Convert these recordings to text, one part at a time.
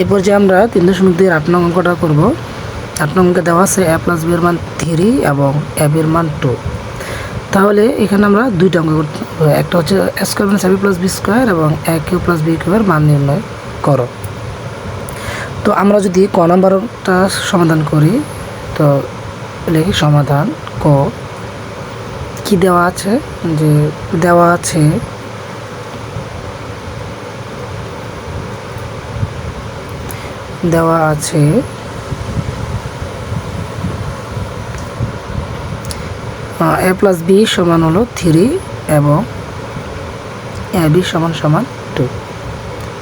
এরপর যে আমরা 3.2 নং অঙ্কটা করব। 8 নং অঙ্কে দেওয়া আছে a + b এর মান 3 এবং a b এর মান 2। তাহলে এখানে আমরা দুইটা অঙ্ক করতে হবে, একটা হচ্ছে a² - ab + b² এবং a³ + b³ এর মান নির্ণয় করো। তো আমরা যদি ক নাম্বারটা সমাধান করি, তো লিখি সমাধান ক। কি দেওয়া আছে, যে দেওয়া আছে a + b সমান হলো 3 এবং ab সমান 2।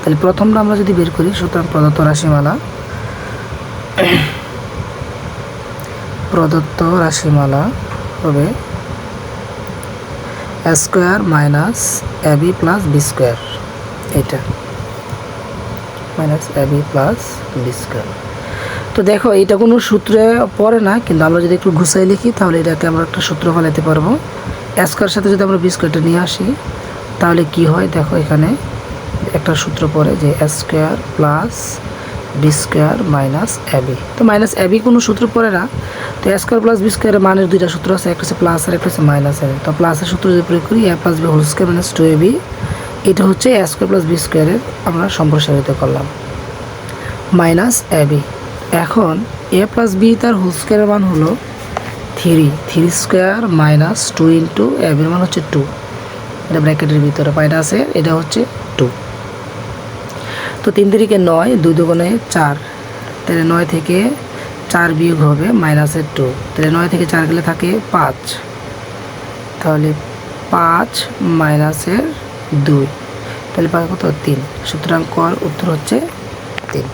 তাহলে প্রথমটা আমরা যদি বের করি, সুতরাং প্রদত্ত রাশিমালা হবে a² - ab + b², এটা ab + b²। তো দেখো এটা কোনো সূত্রে পড়ে না, কিন্তু আমরা যদি একটু গুছাই লিখি তাহলে এটাকে আমরা একটা সূত্র ফেলাতে পারবো। a² সাথে যদি আমরা b² নিয়ে আসি তাহলে কি হয়, দেখো এখানে একটা সূত্র পড়ে যে a² + b² - ab। তো ab কোনো সূত্র পড়ে না, তো a² + b² এর মানের দুইটা সূত্র আছে, একটা হচ্ছে প্লাস আর একটা হচ্ছে মাইনাস। তো প্লাসের সূত্র যদি প্রয়োগ করি a + b² - 2ab, এটা হচ্ছে a² + b² এর আমরা সম্প্রসারিত করলাম -ab। এখন a + b তার হোল স্কয়ারের মান হলো 3 - 2 * ab এর মান হচ্ছে 2, এটা ব্র্যাকেটের ভিতরে পায়টা আছে, এটা হচ্ছে 2। তো 3 × 3 = 9, 2 × 2 = 4, তাহলে 9 থেকে 4 বিয়োগ হবে -2, তাহলে 9 থেকে 4 গেলে থাকে 5, তাহলে 5 - 2, তাহলে পাবে কত 3। সুতরাং কর উত্তর হচ্ছে 3।